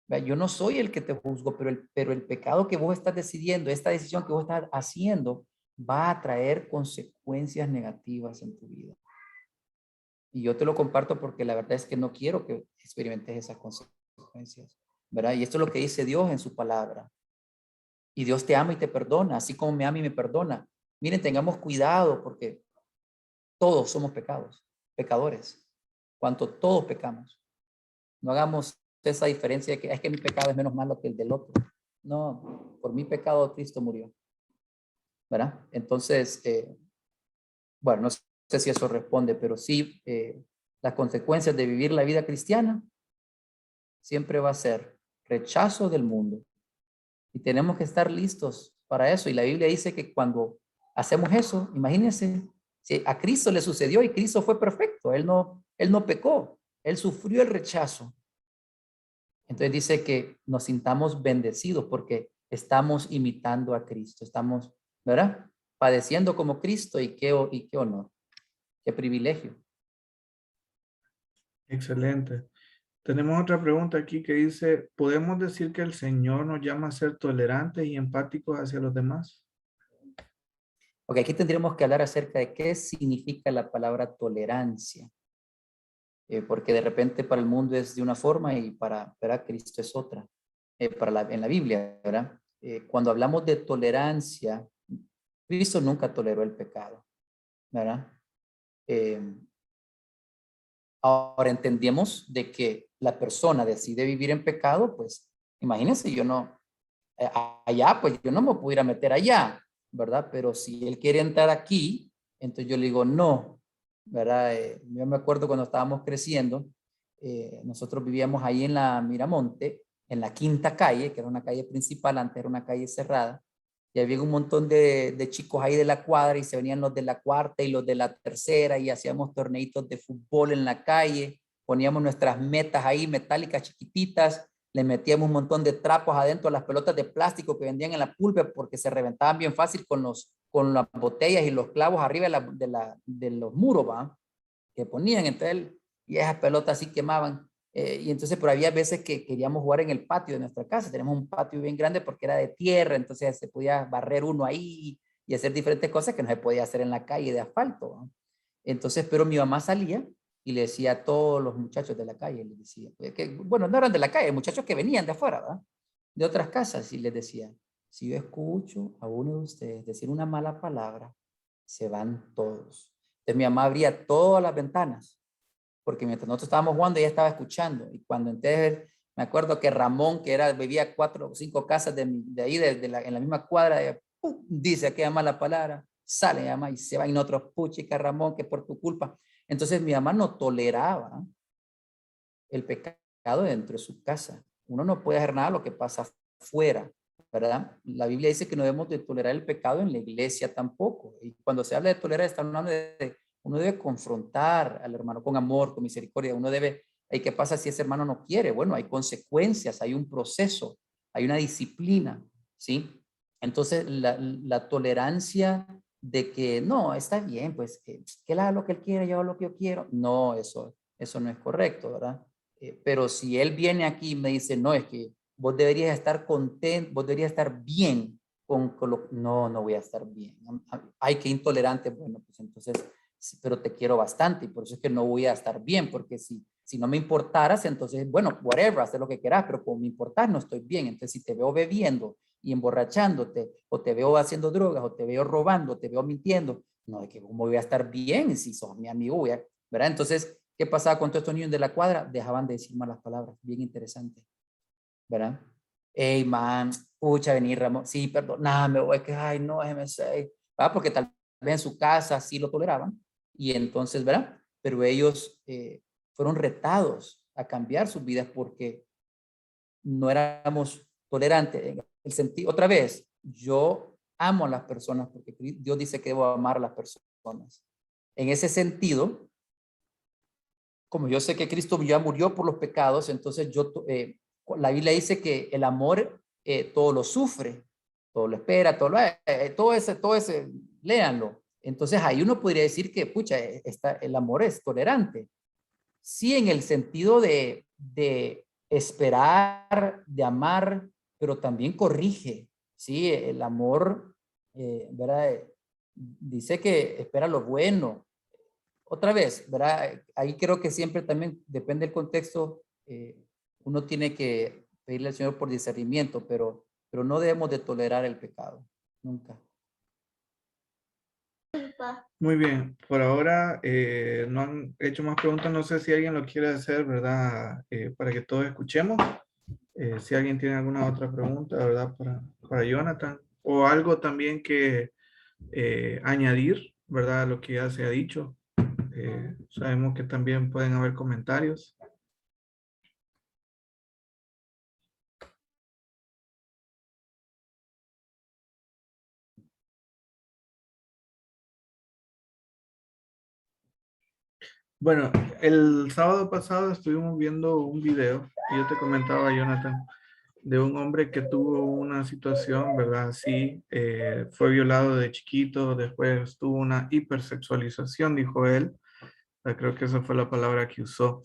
Vea, yo no soy el que te juzgo, pero el pecado que vos estás decidiendo, esta decisión que vos estás haciendo, va a traer consecuencias negativas en tu vida. Y yo te lo comparto porque la verdad es que no quiero que experimentes esas consecuencias, ¿verdad? Y esto es lo que dice Dios en su palabra. Y Dios te ama y te perdona, así como me ama y me perdona. Miren, tengamos cuidado porque todos somos pecadores. Cuanto todos pecamos. No hagamos esa diferencia de que es que mi pecado es menos malo que el del otro. No, por mi pecado Cristo murió, ¿verdad? Entonces, bueno, no sé si eso responde, pero sí, las consecuencias de vivir la vida cristiana siempre va a ser rechazo del mundo. Y tenemos que estar listos para eso. Y la Biblia dice que cuando hacemos eso, imagínense, si a Cristo le sucedió y Cristo fue perfecto, él no pecó, él sufrió el rechazo. Entonces dice que nos sintamos bendecidos porque estamos imitando a Cristo, estamos, ¿verdad? Padeciendo como Cristo y qué honor, qué privilegio. Excelente. Tenemos otra pregunta aquí que dice, ¿podemos decir que el Señor nos llama a ser tolerantes y empáticos hacia los demás? Ok, aquí tendríamos que hablar acerca de qué significa la palabra tolerancia. Porque de repente para el mundo es de una forma y para Cristo es otra, en la Biblia, ¿verdad? Cuando hablamos de tolerancia, Cristo nunca toleró el pecado, ¿verdad? Eh, Ahora entendemos de que la persona decide vivir en pecado, pues imagínense, yo no, allá, pues yo no me pudiera meter allá, ¿verdad? Pero si él quiere entrar aquí, entonces yo le digo no, ¿verdad? Yo me acuerdo cuando estábamos creciendo, nosotros vivíamos ahí en la Miramonte, en la quinta calle, que era una calle principal, antes era una calle cerrada, y había un montón de chicos ahí de la cuadra y se venían los de la cuarta y los de la tercera y hacíamos torneitos de fútbol en la calle, poníamos nuestras metas ahí metálicas chiquititas, le metíamos un montón de trapos adentro a las pelotas de plástico que vendían en la pulpe porque se reventaban bien fácil con las botellas y los clavos arriba de los muros, ¿va? Que ponían, entonces, y esas pelotas así quemaban. Y entonces, pero había veces que queríamos jugar en el patio de nuestra casa. Tenemos un patio bien grande porque era de tierra, entonces se podía barrer uno ahí y hacer diferentes cosas que no se podía hacer en la calle de asfalto, ¿va? Entonces, pero mi mamá salía y le decía a todos los muchachos de la calle, le decía, que, bueno, no eran de la calle, muchachos que venían de afuera, ¿verdad? De otras casas, y les decía, si yo escucho a uno de ustedes decir una mala palabra, se van todos. Entonces mi mamá abría todas las ventanas, porque mientras nosotros estábamos jugando, ella estaba escuchando, y cuando entonces, me acuerdo que Ramón, que vivía 4 o 5 casas de ahí, en la misma cuadra, dice aquella mala palabra, sale mi mamá y se va, y nosotros, puchica Ramón, que por tu culpa. Entonces mi mamá no toleraba el pecado dentro de su casa. Uno no puede hacer nada de lo que pasa afuera, ¿verdad? La Biblia dice que no debemos de tolerar el pecado en la iglesia tampoco. Y cuando se habla de tolerar, está hablando de uno debe confrontar al hermano con amor, con misericordia. Uno debe, ¿y qué pasa si ese hermano no quiere? Bueno, hay consecuencias, hay un proceso, hay una disciplina, ¿sí? Entonces, la tolerancia de que no, está bien, pues que él haga lo que él quiere, yo hago lo que yo quiero. No, eso no es correcto, ¿verdad? Pero si él viene aquí y me dice, no, es que vos deberías estar contento, vos deberías estar bien con lo... No, no voy a estar bien. Ay, qué intolerante. Bueno, pues entonces, sí, pero te quiero bastante y por eso es que no voy a estar bien, porque si no me importaras, entonces, bueno, whatever, haz lo que quieras, pero como me importas, no estoy bien. Entonces, si te veo bebiendo y emborrachándote, o te veo haciendo drogas, o te veo robando, te veo mintiendo, no, de que cómo voy a estar bien si sos mi amigo, voy a, ¿verdad? Entonces, ¿qué pasaba con todos estos niños de la cuadra? Dejaban de decir malas palabras, bien interesante, ¿verdad? Hey, man, pucha, venir, Ramón, sí, perdóname, es que, ay, no, déjeme ser, ¿verdad? Porque tal vez en su casa sí lo toleraban, y entonces, ¿verdad? Pero ellos fueron retados a cambiar sus vidas porque no éramos tolerantes. En el sentido, otra vez, yo amo a las personas porque Dios dice que debo amar a las personas. En ese sentido, como yo sé que Cristo ya murió por los pecados, entonces la Biblia dice que el amor todo lo sufre, todo lo espera, todo ese, léanlo. Entonces ahí uno podría decir que, pucha, el amor es tolerante. Sí, en el sentido de esperar, de amar, pero también corrige. Sí, el amor, ¿verdad? Dice que espera lo bueno. Otra vez, ¿verdad? Ahí creo que siempre también depende del contexto. Uno tiene que pedirle al Señor por discernimiento, pero no debemos de tolerar el pecado, nunca. Muy bien, por ahora no han hecho más preguntas, no sé si alguien lo quiere hacer, ¿verdad? Para que todos escuchemos. Si alguien tiene alguna otra pregunta, ¿verdad? Para Jonathan. O algo también que añadir, ¿verdad? A lo que ya se ha dicho. Sabemos que también pueden haber comentarios. Bueno, el sábado pasado estuvimos viendo un video y yo te comentaba, Jonathan, de un hombre que tuvo una situación, ¿verdad? Sí, fue violado de chiquito, después tuvo una hipersexualización, dijo él. Creo que esa fue la palabra que usó.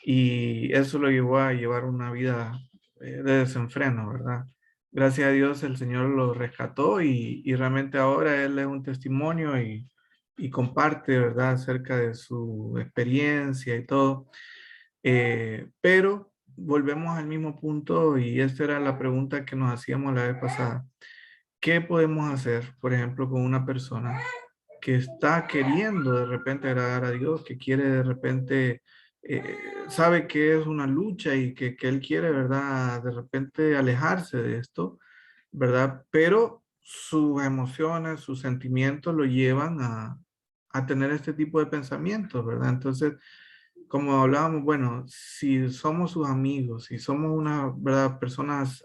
Y eso lo llevó a llevar una vida de desenfreno, ¿verdad? Gracias a Dios el Señor lo rescató y realmente ahora él es un testimonio y comparte, ¿verdad?, acerca de su experiencia y todo. Pero volvemos al mismo punto y esta era la pregunta que nos hacíamos la vez pasada. ¿Qué podemos hacer, por ejemplo, con una persona que está queriendo de repente agradar a Dios, que quiere de repente, eh, sabe que es una lucha y que él quiere, ¿verdad? De repente alejarse de esto, ¿verdad? Pero sus emociones, sus sentimientos lo llevan a tener este tipo de pensamientos, ¿verdad? Entonces, como hablábamos, bueno, si somos sus amigos, si somos una, ¿verdad? Personas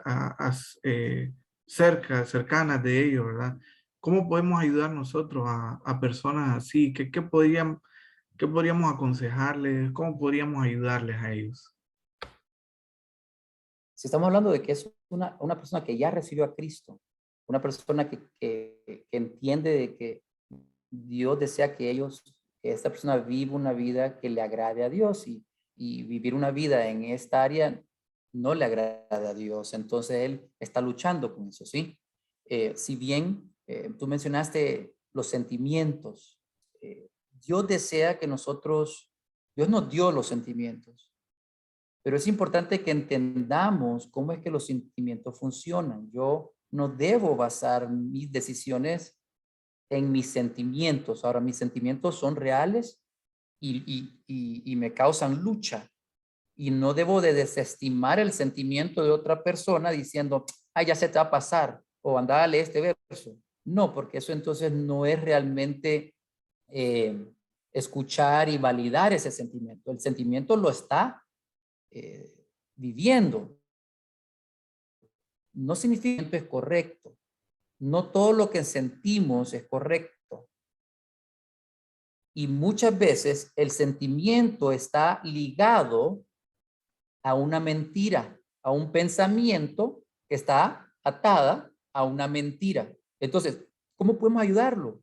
cercanas de ellos, ¿verdad? ¿Cómo podemos ayudar nosotros a personas así? ¿Qué podríamos aconsejarles? ¿Cómo podríamos ayudarles a ellos? Si estamos hablando de que es una persona que ya recibió a Cristo, una persona que entiende de que Dios desea que esta persona viva una vida que le agrade a Dios y vivir una vida en esta área no le agrada a Dios. Entonces él está luchando con eso, ¿sí? Si bien tú mencionaste los sentimientos, Dios desea que Dios nos dio los sentimientos, pero es importante que entendamos cómo es que los sentimientos funcionan. Yo no debo basar mis decisiones en mis sentimientos. Ahora, mis sentimientos son reales y me causan lucha. Y no debo de desestimar el sentimiento de otra persona diciendo, ay, ya se te va a pasar, o anda a leer este verso. No, porque eso entonces no es realmente eh, escuchar y validar ese sentimiento. El sentimiento lo está viviendo. No significa que es correcto. No todo lo que sentimos es correcto. Y muchas veces el sentimiento está ligado a una mentira, a un pensamiento que está atada a una mentira. Entonces, ¿cómo podemos ayudarlo?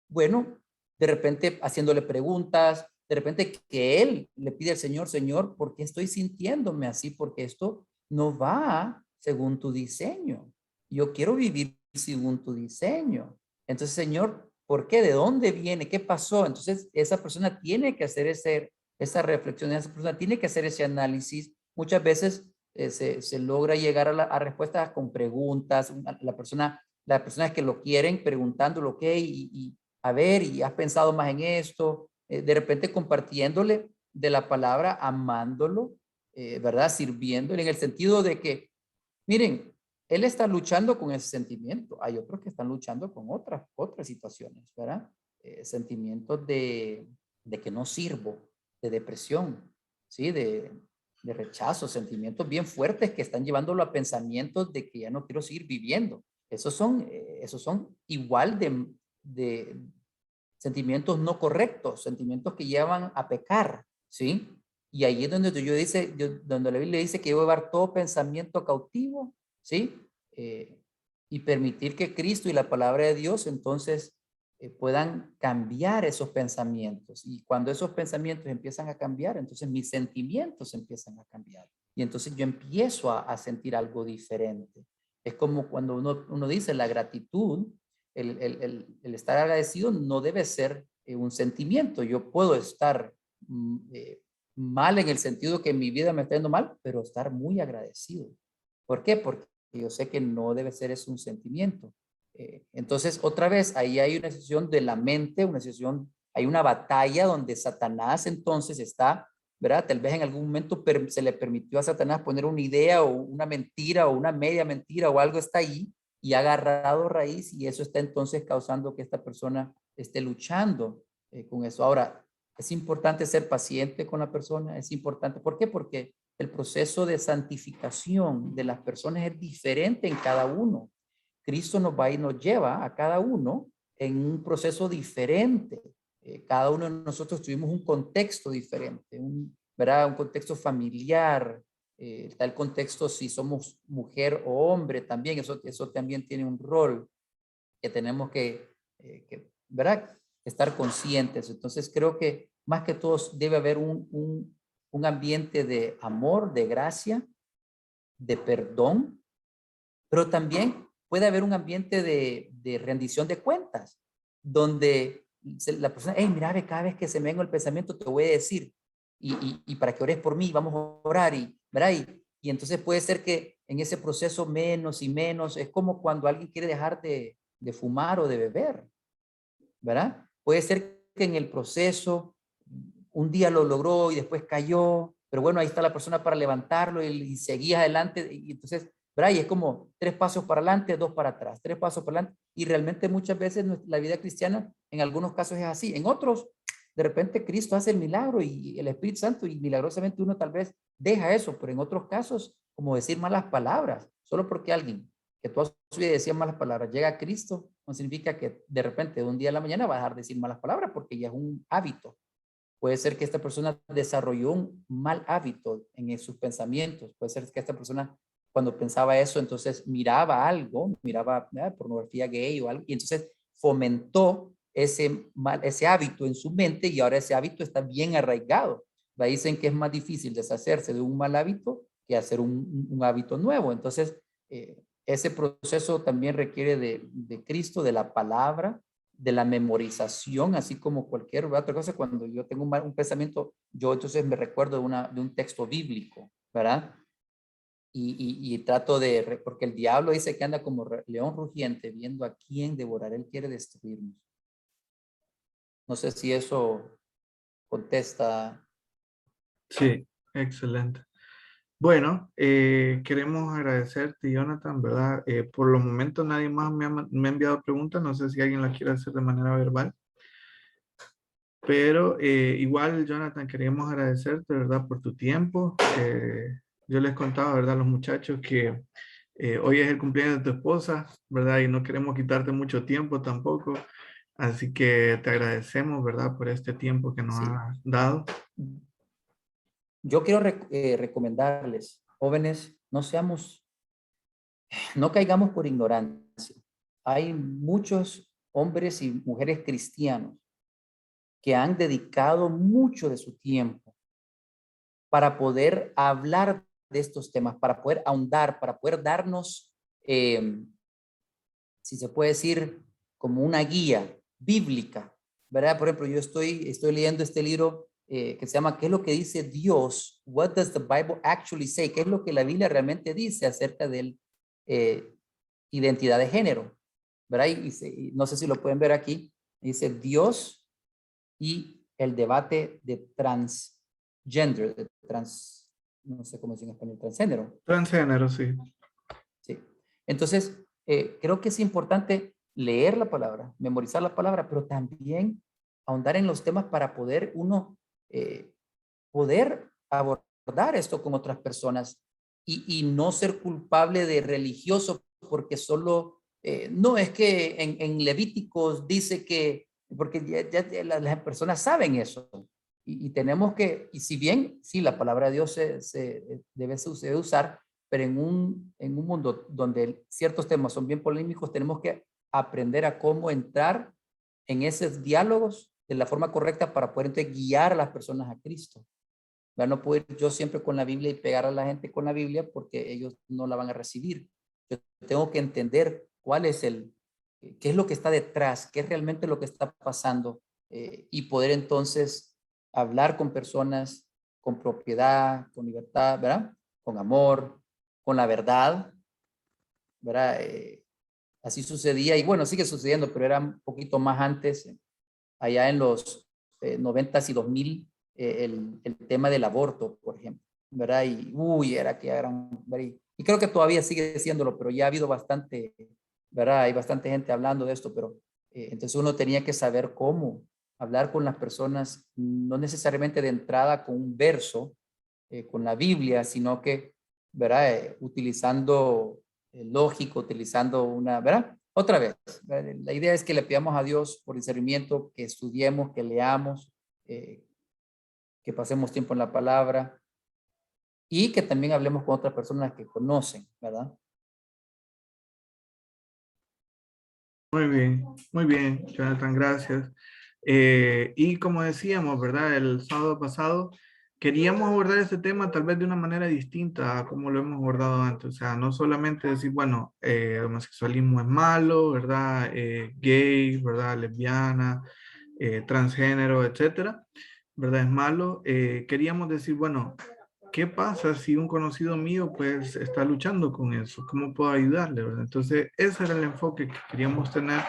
Bueno, de repente haciéndole preguntas, de repente que él le pide al Señor, Señor, ¿por qué estoy sintiéndome así? Porque esto no va según tu diseño. Yo quiero vivir según tu diseño. Entonces, Señor, ¿por qué? ¿De dónde viene? ¿Qué pasó? Entonces, esa persona tiene que hacer esa reflexión, esa persona tiene que hacer ese análisis. Muchas veces se logra llegar a respuestas con preguntas. Las personas que lo quieren preguntándolo, ok, y a ver, y has pensado más en esto, de repente compartiéndole de la palabra, amándolo, ¿verdad? Sirviéndole en el sentido de que, miren, él está luchando con ese sentimiento. Hay otros que están luchando con otras situaciones, ¿verdad? Sentimientos de que no sirvo, de depresión, ¿sí? De rechazo, sentimientos bien fuertes que están llevándolo a pensamientos de que ya no quiero seguir viviendo. Esos son igual de sentimientos no correctos, sentimientos que llevan a pecar, ¿sí? Y ahí es donde donde la Biblia dice que debo llevar todo pensamiento cautivo, ¿sí? Y permitir que Cristo y la palabra de Dios entonces puedan cambiar esos pensamientos. Y cuando esos pensamientos empiezan a cambiar, entonces mis sentimientos empiezan a cambiar. y entonces yo empiezo a sentir algo diferente. Es como cuando uno dice la gratitud, el estar agradecido no debe ser un sentimiento. Yo puedo estar mal en el sentido que mi vida me está yendo mal, pero estar muy agradecido. ¿Por qué? Porque yo sé que no debe ser eso un sentimiento. Entonces, otra vez, ahí hay una sesión de la mente, hay una batalla donde Satanás entonces está, ¿verdad? Tal vez en algún momento se le permitió a Satanás poner una idea o una mentira o una media mentira o algo está ahí y ha agarrado raíz y eso está entonces causando que esta persona esté luchando con eso. Ahora, es importante ser paciente con la persona, es importante. ¿Por qué? Porque el proceso de santificación de las personas es diferente en cada uno. Cristo nos va y nos lleva a cada uno en un proceso diferente. Cada uno de nosotros tuvimos un contexto diferente, ¿verdad? Un contexto familiar, tal contexto si somos mujer o hombre también, eso también tiene un rol que tenemos ¿verdad? Estar conscientes. Entonces creo que más que todo debe haber un ambiente de amor, de gracia, de perdón, pero también puede haber un ambiente de rendición de cuentas, donde la persona, hey, mira, cada vez que se me venga el pensamiento te voy a decir, y para que ores por mí, vamos a orar, ¿verdad? Y entonces puede ser que en ese proceso menos y menos, es como cuando alguien quiere dejar de fumar o de beber, ¿verdad? Puede ser que en el proceso un día lo logró y después cayó, pero bueno, ahí está la persona para levantarlo y seguía adelante. Y entonces, ¿verdad? Y es como 3 pasos para adelante, 2 para atrás, 3 pasos para adelante. Y realmente muchas veces la vida cristiana, en algunos casos es así. En otros, de repente Cristo hace el milagro y el Espíritu Santo y milagrosamente uno tal vez deja eso, pero en otros casos, como decir malas palabras, solo porque alguien que toda su vida decía malas palabras llega a Cristo, no significa que de repente de un día a la mañana va a dejar de decir malas palabras porque ya es un hábito. Puede ser que esta persona desarrolló un mal hábito en sus pensamientos. Puede ser que esta persona cuando pensaba eso, entonces miraba algo, miraba pornografía gay o algo, y entonces fomentó ese hábito en su mente y ahora ese hábito está bien arraigado. Dicen que es más difícil deshacerse de un mal hábito que hacer un hábito nuevo. Entonces, ese proceso también requiere de Cristo, de la palabra, de la memorización, así como cualquier otra cosa. Cuando yo tengo un pensamiento, yo entonces me recuerdo de un texto bíblico, ¿verdad? Y trato porque el diablo dice que anda como león rugiente viendo a quién devorar. Él quiere destruirnos. No sé si eso contesta. Sí, excelente. Bueno, queremos agradecerte, Jonathan, ¿verdad? Por los momentos nadie más me ha enviado preguntas, no sé si alguien las quiere hacer de manera verbal, pero igual, Jonathan, queríamos agradecerte, ¿verdad? Por tu tiempo. Yo les contaba, ¿verdad? A los muchachos que hoy es el cumpleaños de tu esposa, ¿verdad? Y no queremos quitarte mucho tiempo tampoco, así que te agradecemos, ¿verdad? Por este tiempo que nos Sí. has dado. Yo quiero recomendarles, jóvenes, no caigamos por ignorancia. Hay muchos hombres y mujeres cristianos que han dedicado mucho de su tiempo para poder hablar de estos temas, para poder ahondar, para poder darnos, si se puede decir, como una guía bíblica, ¿verdad? Por ejemplo, yo estoy leyendo este libro que se llama ¿Qué es lo que dice Dios? What does the Bible actually say? ¿Qué es lo que la Biblia realmente dice acerca de identidad de género? ¿Verdad? Y no sé si lo pueden ver aquí. Dice Dios y el debate de transgender, no sé cómo es en español, transgénero. Transgénero, sí. Sí. Entonces, creo que es importante leer la palabra, memorizar la palabra, pero también ahondar en los temas para poder poder abordar esto con otras personas y no ser culpable de religioso porque solo, no es que en Levíticos dice que, porque ya las personas saben eso y tenemos que, y si bien, sí, la palabra de Dios se debe usar, pero en un mundo donde ciertos temas son bien polémicos, tenemos que aprender a cómo entrar en esos diálogos de la forma correcta para poder entonces guiar a las personas a Cristo. ¿verdad? No puedo ir yo siempre con la Biblia y pegar a la gente con la Biblia porque ellos no la van a recibir. Yo tengo que entender cuál es qué es lo que está detrás, qué es realmente lo que está pasando y poder entonces hablar con personas con propiedad, con libertad, ¿verdad? Con amor, con la verdad, ¿verdad? Así sucedía y bueno, sigue sucediendo, pero era un poquito más antes, allá en los 90s y 2000, el tema del aborto, por ejemplo, ¿verdad? Y uy, era que eran, y creo que todavía sigue siéndolo, pero ya ha habido bastante, ¿verdad? Hay bastante gente hablando de esto, pero entonces uno tenía que saber cómo hablar con las personas, no necesariamente de entrada con un verso, con la Biblia, sino que, ¿verdad? Utilizando lógico, utilizando una, ¿verdad? Otra vez, ¿verdad? La idea es que le pidamos a Dios por discernimiento, que estudiemos, que leamos, eh, que pasemos tiempo en la palabra y que también hablemos con otras personas que conocen, ¿verdad? Muy bien, Jonathan, gracias. Y como decíamos, ¿verdad? El sábado pasado queríamos abordar este tema tal vez de una manera distinta a como lo hemos abordado antes. O sea, no solamente decir, bueno, el homosexualismo es malo, ¿verdad? Gay, ¿verdad? Lesbiana, transgénero, etcétera, ¿verdad? Es malo. Queríamos decir, bueno, ¿qué pasa si un conocido mío pues está luchando con eso? ¿Cómo puedo ayudarle, verdad? Entonces, ese era el enfoque que queríamos tener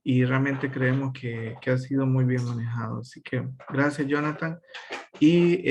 y realmente creemos que ha sido muy bien manejado. Así que gracias, Jonathan. Y